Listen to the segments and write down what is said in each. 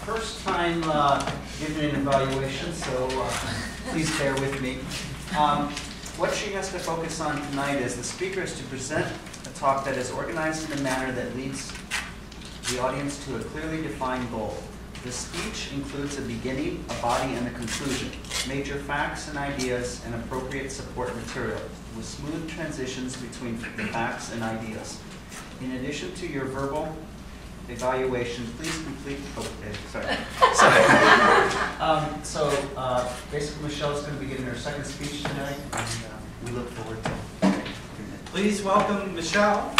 first time giving an evaluation, so please bear with me. What she has to focus on tonight is the speaker is to present a talk that is organized in a manner that leads the audience to a clearly defined goal. The speech includes a beginning, a body, and a conclusion, major facts and ideas, and appropriate support material, with smooth transitions between the facts and ideas. In addition to your verbal evaluation, please complete, basically Michelle is going to be giving her second speech tonight, and we look forward to it. Please welcome Michele.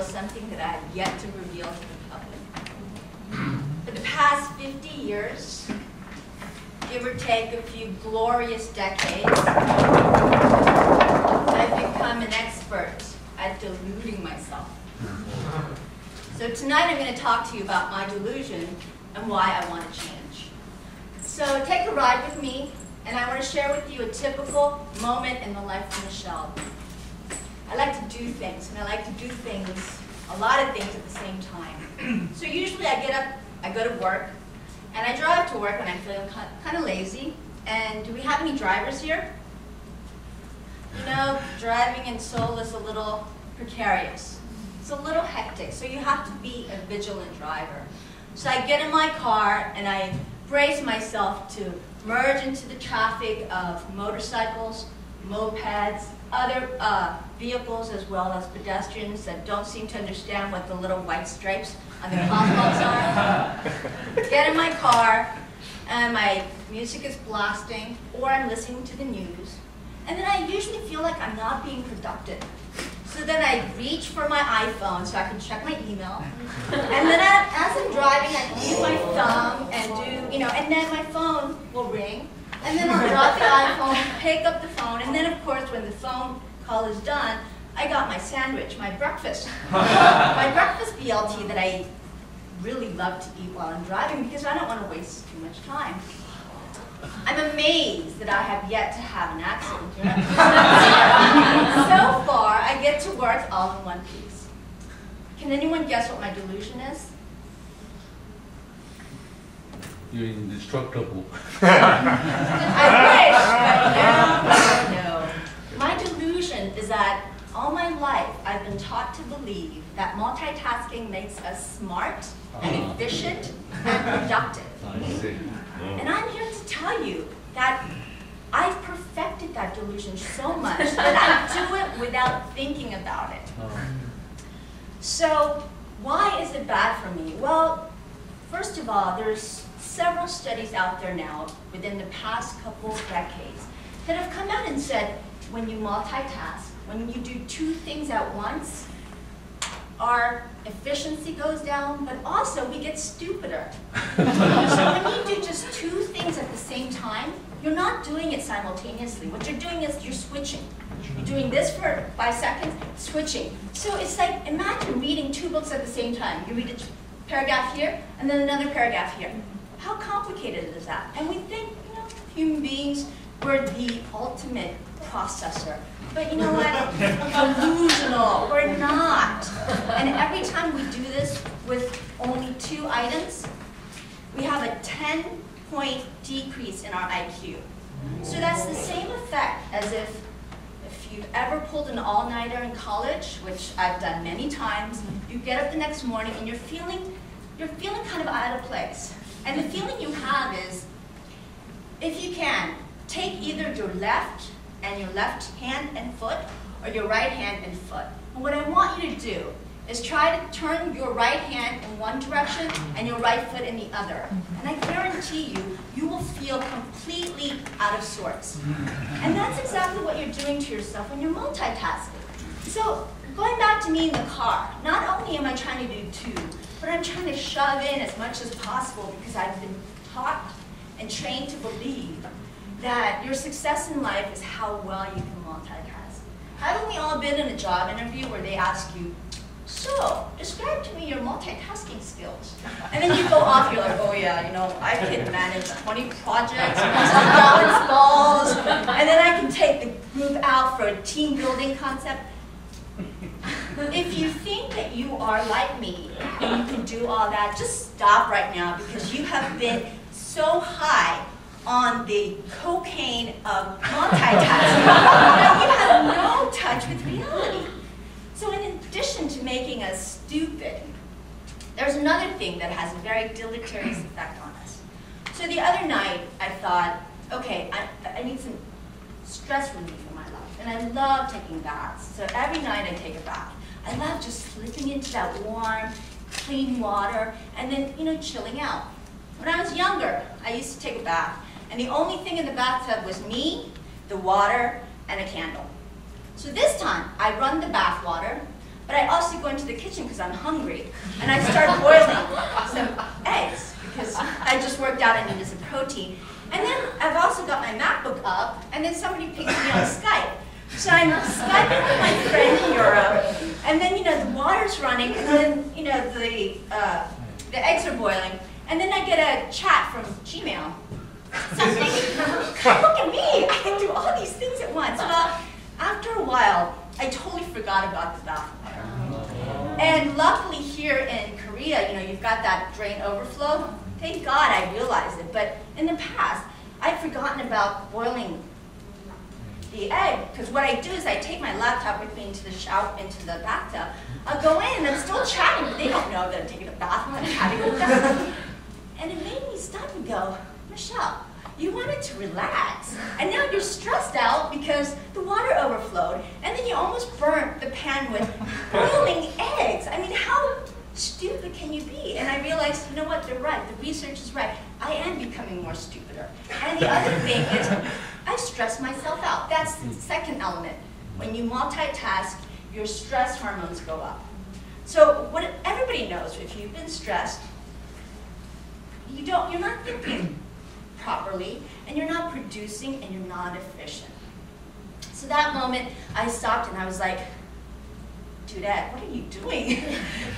Something that I have yet to reveal to the public. For the past 50 years, give or take a few glorious decades, I've become an expert at deluding myself. So tonight I'm going to talk to you about my delusion and why I want to change. So take a ride with me, and I want to share with you a typical moment in the life of Michele. I like to do things, and I like to do things, a lot of things at the same time. So usually I get up, I go to work, and I drive to work when I'm feeling kind of lazy. And do we have any drivers here? You know, driving in Seoul is a little precarious. It's a little hectic, so you have to be a vigilant driver. So I get in my car, and I brace myself to merge into the traffic of motorcycles, mopeds, other vehicles, as well as pedestrians that don't seem to understand what the little white stripes on the crosswalks are. Get in my car, and my music is blasting, or I'm listening to the news, and then I usually feel like I'm not being productive. So then I reach for my iPhone so I can check my email, and then as I'm driving, I use my thumb and do, and then my phone will ring. And then I'll drop the iPhone, pick up the phone, and then of course when the phone call is done, I got my sandwich, my breakfast. My breakfast BLT that I really love to eat while I'm driving because I don't want to waste too much time. I'm amazed that I have yet to have an accident. So far, I get to work all in one piece. Can anyone guess what my delusion is? You're indestructible. I wish, but no. My delusion is that all my life I've been taught to believe that multitasking makes us smart and efficient and productive. I see. And I'm here to tell you that I've perfected that delusion so much that I do it without thinking about it. So why is it bad for me? Well, first of all, there's several studies out there now within the past couple of decades that have come out and said when you multitask, when you do two things at once, our efficiency goes down, but also we get stupider. So when you do just two things at the same time, you're not doing it simultaneously. What you're doing is you're switching. You're doing this for 5 seconds, switching. So it's like, imagine reading 2 books at the same time. You read a paragraph here, and then another paragraph here. How complicated is that? And we think, human beings, we're the ultimate processor. But you know what? Delusional. We're not. And every time we do this with only 2 items, we have a 10-point decrease in our IQ. So that's the same effect as if you've ever pulled an all-nighter in college, which I've done many times. You get up the next morning and you're feeling kind of out of place. And the feeling you have is, if you can, take either your left hand and foot, or your right hand and foot. And what I want you to do is try to turn your right hand in one direction and your right foot in the other. And I guarantee you, you will feel completely out of sorts. And that's exactly what you're doing to yourself when you're multitasking. So going back to me in the car, not only am I trying to do 2, but I'm trying to shove in as much as possible because I've been taught and trained to believe that your success in life is how well you can multitask. Haven't we all been in a job interview where they ask you, so, describe to me your multitasking skills. And then you go off, you're like, oh yeah, you know, I can manage 20 projects, balance balls, and then I can take the group out for a team building concept. If you think that you are like me and you can do all that, just stop right now, because you have been so high on the cocaine of multitasking that you have no touch with reality. So in addition to making us stupid, there's another thing that has a very deleterious effect on us. So the other night, I thought, okay, I need some stress relief in my life. And I love taking baths. So every night I take a bath. I love just slipping into that warm, clean water and then, you know, chilling out. When I was younger, I used to take a bath. And the only thing in the bathtub was me, the water, and a candle. So this time, I run the bath water, but I also go into the kitchen because I'm hungry, and I start boiling some eggs because I just worked out I needed some protein. And then I've also got my MacBook up, and then somebody pings me on Skype. So I'm Skyping with my friend in Europe, and then, you know, the water's running, and then, you know, the eggs are boiling, and then I get a chat from Gmail. So I'm thinking, look at me, I can do all these things at once. Well, after a while, I totally forgot about the bath water. And luckily here in Korea, you know, you've got that drain overflow. Thank God I realized it. But in the past, I'd forgotten about boiling the egg. Because what I do is I take my laptop with me into the shower, into the bathtub. I'll go in and I'm still chatting, but they don't know that I'm taking a bath when I'm chatting with them. And it made me stop and go, Michelle, you wanted to relax, and now you're stressed out because the water overflowed, and then you almost burnt the pan with boiling eggs. I mean, how stupid can you be? And I realized, you know what, they're right, the research is right. I am becoming more stupider. And the other thing is, I stress myself out. That's the second element. When you multitask, your stress hormones go up. So what everybody knows, if you've been stressed, you're not thinking properly, and you're not producing, and you're not efficient. So that moment, I stopped and I was like, Dudette, what are you doing?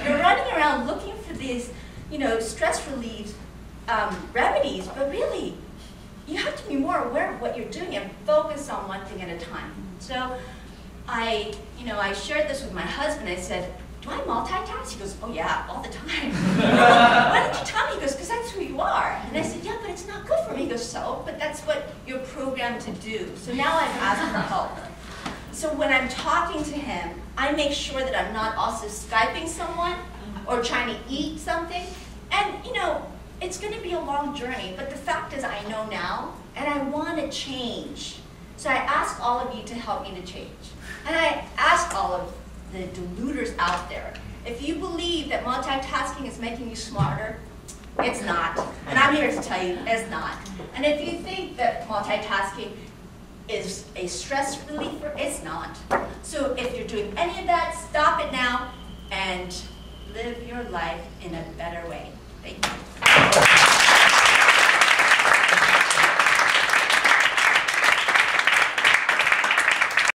You're running around looking for these, you know, stress relief remedies, but really, you have to be more aware of what you're doing and focus on one thing at a time. So I shared this with my husband. I said, do I multitask? He goes, oh yeah, all the time. Why didn't you tell me? He goes, because that's who you are. And I said, yeah, but it's not good for me. He goes, so? But that's what you're programmed to do. So now I've asked for help. So when I'm talking to him, I make sure that I'm not also Skyping someone or trying to eat something. And, you know, it's going to be a long journey, but the fact is I know now, and I want to change. So I ask all of you to help me to change. And I ask all of the deluders out there, if you believe that multitasking is making you smarter, it's not. And I'm here to tell you, it's not. And if you think that multitasking is a stress reliever, it's not. So if you're doing any of that, stop it now and live your life in a better way. Thank you.